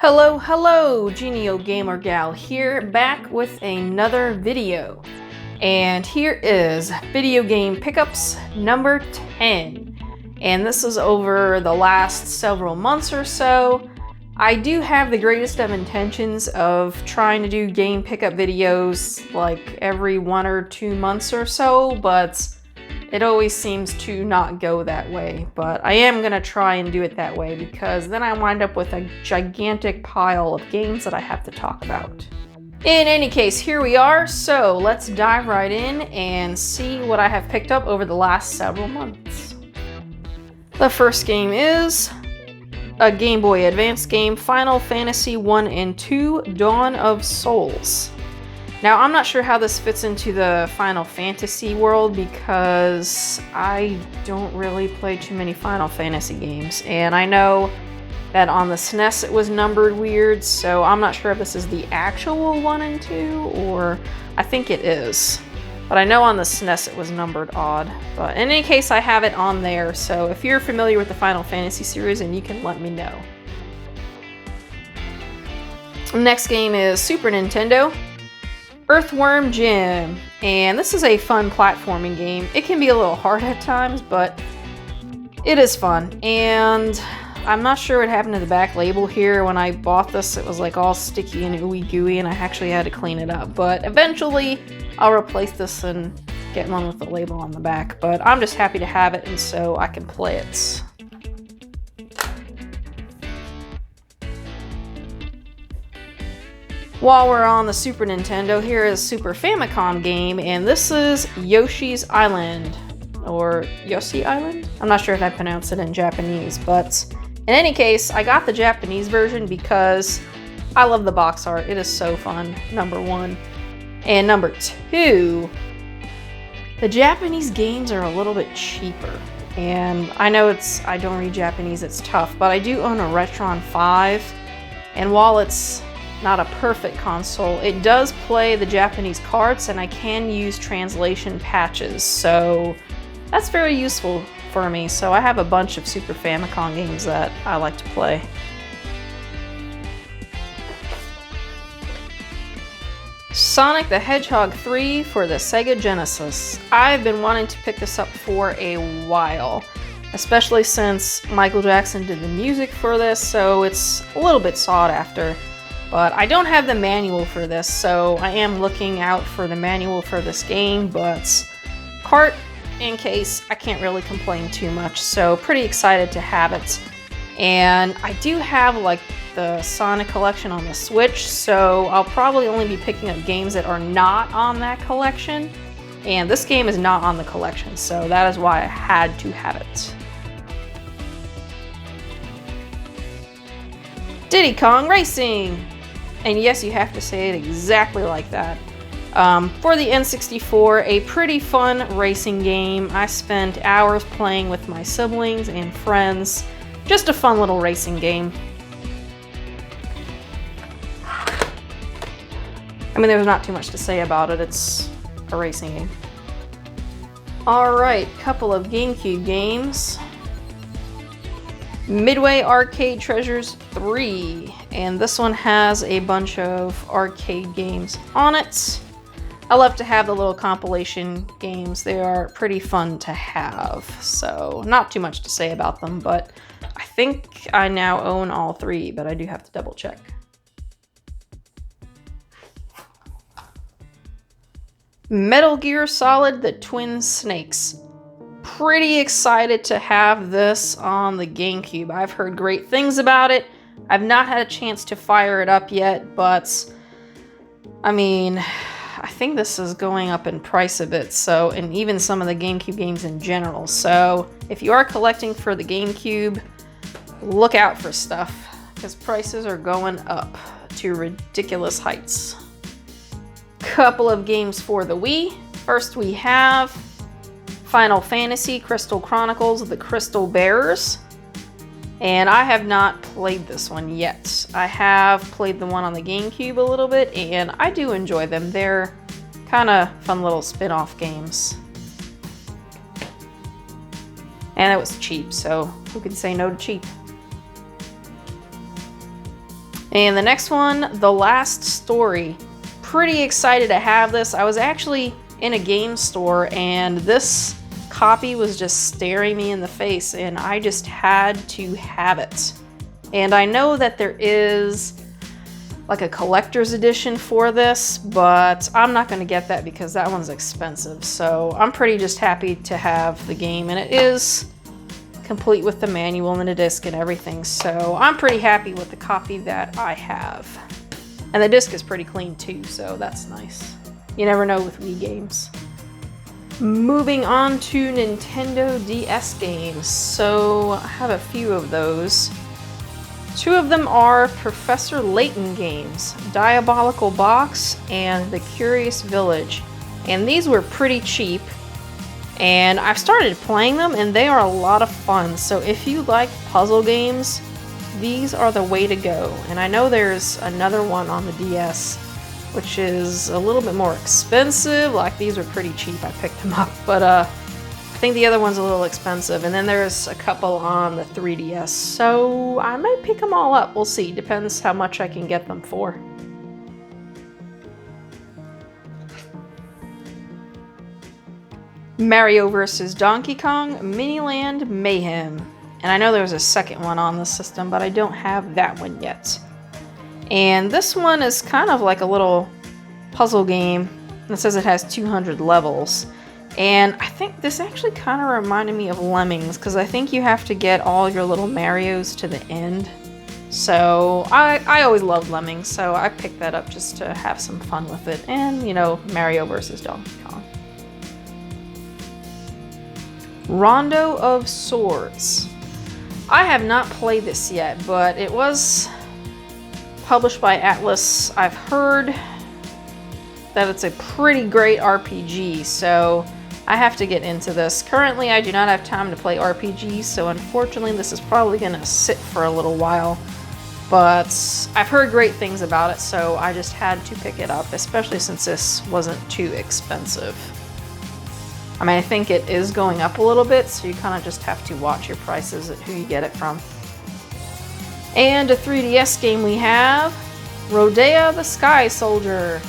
Hello, Genio Gamer Gal here, back with another video. And here is video game pickups number 10. And this is over the last several months or so. I do have the greatest of intentions of trying to do game pickup videos like every 1 or 2 months or so, but it always seems to not go that way. But I am going to try and do it that way because then I wind up with a gigantic pile of games that I have to talk about. In any case, here we are, so let's dive right in and see what I have picked up over the last several months. The first game is a Game Boy Advance game, Final Fantasy 1 and 2, Dawn of Souls. Now, I'm not sure how this fits into the Final Fantasy world because I don't really play too many Final Fantasy games. And I know that on the SNES it was numbered weird, so I'm not sure if this is the actual 1 and 2, or I think it is. But I know on the SNES it was numbered odd. But in any case, I have it on there, so if you're familiar with the Final Fantasy series, then you can let me know. Next game is Super Nintendo. Earthworm Jim, and this is a fun platforming game. It can be a little hard at times, but it is fun. And I'm not sure what happened to the back label here. When I bought this, it was like all sticky and ooey gooey, and I actually had to clean it up. But eventually, I'll replace this and get one with the label on the back. But I'm just happy to have it, and so I can play it. While we're on the Super Nintendo, here is a Super Famicom game, and this is Yoshi's Island, or Yoshis Island? I'm not sure if I pronounce it in Japanese, but in any case, I got the Japanese version because I love the box art. It is so fun, number 1. And number 2, the Japanese games are a little bit cheaper. And I know I don't read Japanese, it's tough, but I do own a Retron 5, and while it's not a perfect console, it does play the Japanese carts, and I can use translation patches, so that's very useful for me. So I have a bunch of Super Famicom games that I like to play. Sonic the Hedgehog 3 for the Sega Genesis. I've been wanting to pick this up for a while, especially since Michael Jackson did the music for this, so it's a little bit sought after. But I don't have the manual for this, so I am looking out for the manual for this game, but Kart, in case, I can't really complain too much, so pretty excited to have it. And I do have like the Sonic collection on the Switch, so I'll probably only be picking up games that are not on that collection, and this game is not on the collection, so that is why I had to have it. Diddy Kong Racing! And yes, you have to say it exactly like that. For the N64, a pretty fun racing game. I spent hours playing with my siblings and friends. Just a fun little racing game. I mean, there's not too much to say about it. It's a racing game. Alright, couple of GameCube games. Midway Arcade Treasures 3, and this one has a bunch of arcade games on it. I love to have the little compilation games. They are pretty fun to have, so not too much to say about them, but I think I now own all 3, but I do have to double check. Metal Gear Solid: The Twin Snakes. Pretty excited to have this on the GameCube. I've heard great things about it. I've not had a chance to fire it up yet, but I mean, I think this is going up in price a bit, so, and even some of the GameCube games in general. So if you are collecting for the GameCube, look out for stuff, because prices are going up to ridiculous heights. Couple of games for the Wii. First we have Final Fantasy Crystal Chronicles: The Crystal Bearers. And I have not played this one yet. I have played the one on the GameCube a little bit, and I do enjoy them. They're kind of fun little spin-off games. And it was cheap, so who can say no to cheap? And the next one, The Last Story. Pretty excited to have this. I was actually in a game store and this copy was just staring me in the face and I just had to have it. And I know that there is like a collector's edition for this, but I'm not going to get that because that one's expensive. So I'm pretty just happy to have the game, and it is complete with the manual and the disc and everything. So I'm pretty happy with the copy that I have. And the disc is pretty clean too, so that's nice. You never know with Wii games. Moving on to Nintendo DS games. So I have a few of those. Two of them are Professor Layton games, Diabolical Box and The Curious Village. And these were pretty cheap. And I've started playing them and they are a lot of fun. So if you like puzzle games, these are the way to go. And I know there's another one on the DS, which is a little bit more expensive. Like these were pretty cheap, I picked them up. But I think the other one's a little expensive. And then there's a couple on the 3DS. So I might pick them all up. We'll see. Depends how much I can get them for. Mario vs. Donkey Kong Miniland Mayhem. And I know there's a second one on the system, but I don't have that one yet. And this one is kind of like a little puzzle game. It says it has 200 levels. And I think this actually kind of reminded me of Lemmings, because I think you have to get all your little Marios to the end. So I always loved Lemmings, so I picked that up just to have some fun with it. And, you know, Mario vs. Donkey Kong. Rondo of Swords. I have not played this yet, but it was published by Atlas. I've heard that it's a pretty great RPG, so I have to get into this. Currently, I do not have time to play RPGs, so unfortunately this is probably going to sit for a little while. But I've heard great things about it, so I just had to pick it up, especially since this wasn't too expensive. I mean, I think it is going up a little bit, so you kind of just have to watch your prices at who you get it from. And a 3DS game we have, Rodea the Sky Soldier.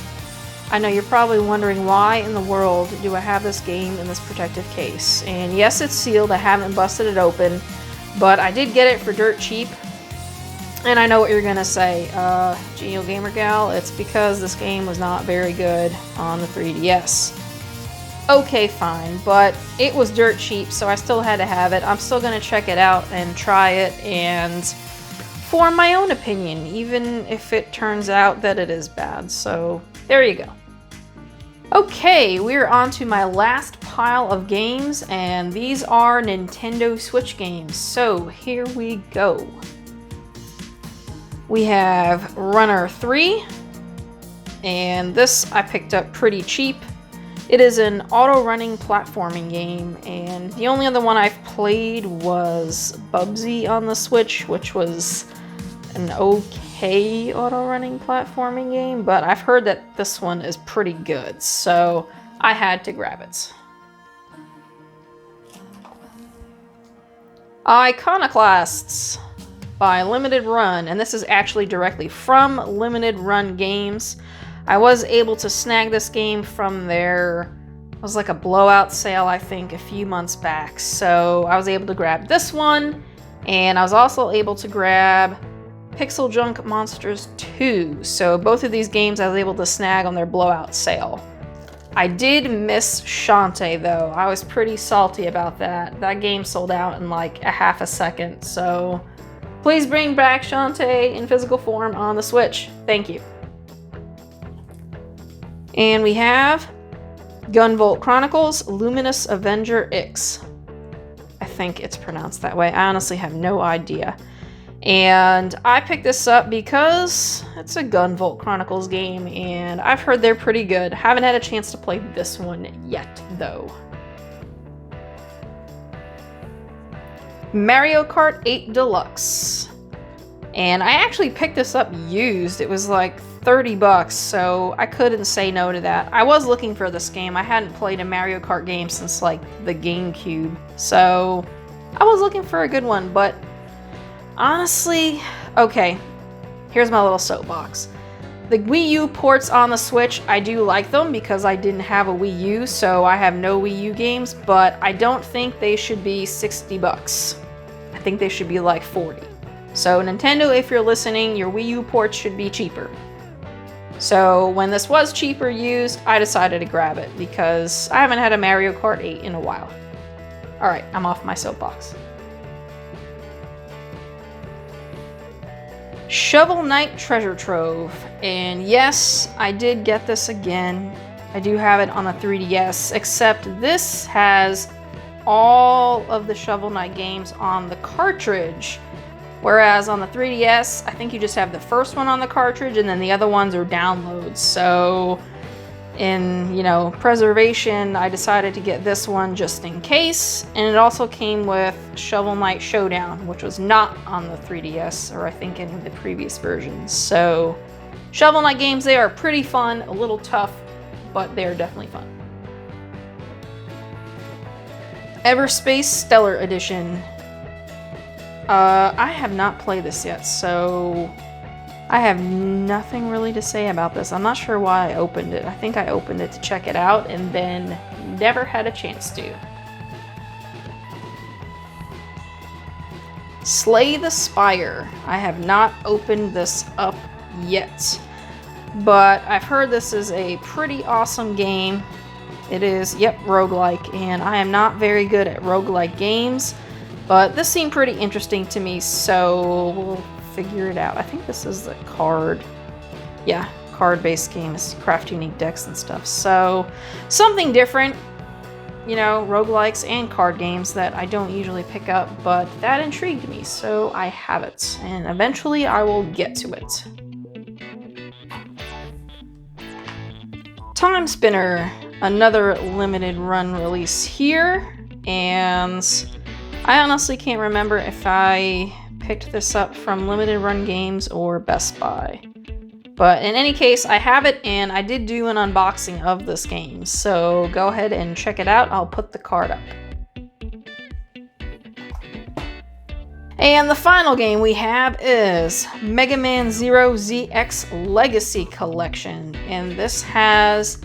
I know you're probably wondering why in the world do I have this game in this protective case. And yes, it's sealed, I haven't busted it open, but I did get it for dirt cheap. And I know what you're gonna say, Geo Gamer Gal, it's because this game was not very good on the 3DS. Okay, fine, but it was dirt cheap, so I still had to have it. I'm still gonna check it out and try it and form my own opinion, even if it turns out that it is bad. So there you go. Okay, we're on to my last pile of games, and these are Nintendo Switch games. So here we go. We have Runner 3, and this I picked up pretty cheap. It is an auto-running platforming game, and the only other one I've played was Bubsy on the Switch, which was an okay auto-running platforming game, but I've heard that this one is pretty good, so I had to grab it. Iconoclasts by Limited Run, and this is actually directly from Limited Run Games. I was able to snag this game from their, it was like a blowout sale, I think, a few months back. So I was able to grab this one, and I was also able to grab Pixel Junk Monsters 2. So both of these games I was able to snag on their blowout sale. I did miss Shantae though. I was pretty salty about that. That game sold out in like a half a second. So please bring back Shantae in physical form on the Switch. Thank you. And we have Gunvolt Chronicles Luminous Avenger X. I think it's pronounced that way. I honestly have no idea. And I picked this up because it's a Gunvolt Chronicles game, and I've heard they're pretty good. Haven't had a chance to play this one yet, though. Mario Kart 8 Deluxe. And I actually picked this up used. It was like 30 bucks, so I couldn't say no to that. I was looking for this game. I hadn't played a Mario Kart game since like the GameCube, so I was looking for a good one, but honestly, okay, here's my little soapbox. The Wii U ports on the Switch, I do like them because I didn't have a Wii U, so I have no Wii U games, but I don't think they should be 60 bucks. I think they should be like 40. So Nintendo, if you're listening, your Wii U ports should be cheaper. So when this was cheaper used, I decided to grab it because I haven't had a Mario Kart 8 in a while. Alright, I'm off my soapbox. Shovel Knight Treasure Trove. And yes, I did get this again. I do have it on a 3DS, except this has all of the Shovel Knight games on the cartridge. Whereas on the 3DS, I think you just have the first one on the cartridge and then the other ones are downloads. So in, preservation, I decided to get this one just in case. And it also came with Shovel Knight Showdown, which was not on the 3DS, or I think in the previous versions. So Shovel Knight games, they are pretty fun, a little tough, but they're definitely fun. Everspace Stellar Edition. I have not played this yet, so I have nothing really to say about this. I'm not sure why I opened it. I think I opened it to check it out and then never had a chance to. Slay the Spire. I have not opened this up yet, but I've heard this is a pretty awesome game. It is, roguelike, and I am not very good at roguelike games, but this seemed pretty interesting to me, so we'll figure it out. I think this is the card-based game. It's craft unique decks and stuff. So something different, roguelikes and card games that I don't usually pick up, but that intrigued me, so I have it, and eventually I will get to it. Time Spinner, another limited run release here, and I honestly can't remember if I picked this up from Limited Run Games or Best Buy. But in any case, I have it, and I did do an unboxing of this game, so go ahead and check it out. I'll put the card up. And the final game we have is Megaman Zero ZX Legacy Collection, and this has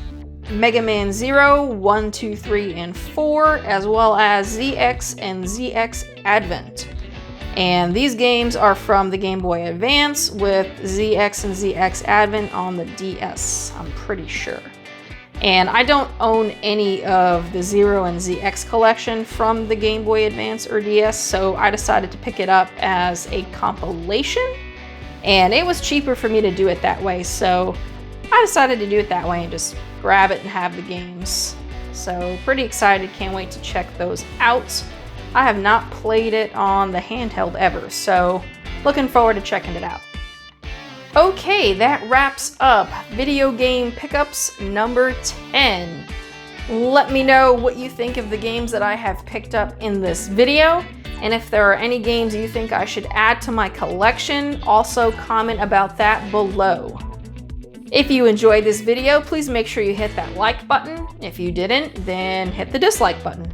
Megaman 0, 1, 2, 3, and 4, as well as ZX and ZX Advent. And these games are from the Game Boy Advance with ZX and ZX Advent on the DS, I'm pretty sure. And I don't own any of the 0 and ZX collection from the Game Boy Advance or DS, so I decided to pick it up as a compilation. And it was cheaper for me to do it that way, so I decided to do it that way and just grab it and have the games. So pretty excited, can't wait to check those out. I have not played it on the handheld ever, so looking forward to checking it out. Okay, that wraps up video game pickups number 10. Let me know what you think of the games that I have picked up in this video, and if there are any games you think I should add to my collection, also comment about that below. If you enjoyed this video, please make sure you hit that like button. If you didn't, then hit the dislike button.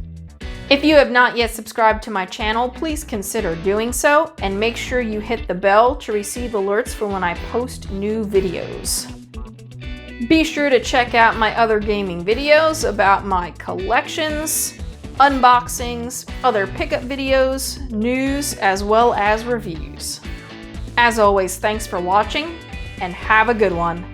If you have not yet subscribed to my channel, please consider doing so, and make sure you hit the bell to receive alerts for when I post new videos. Be sure to check out my other gaming videos about my collections, unboxings, other pickup videos, news, as well as reviews. As always, thanks for watching, and have a good one.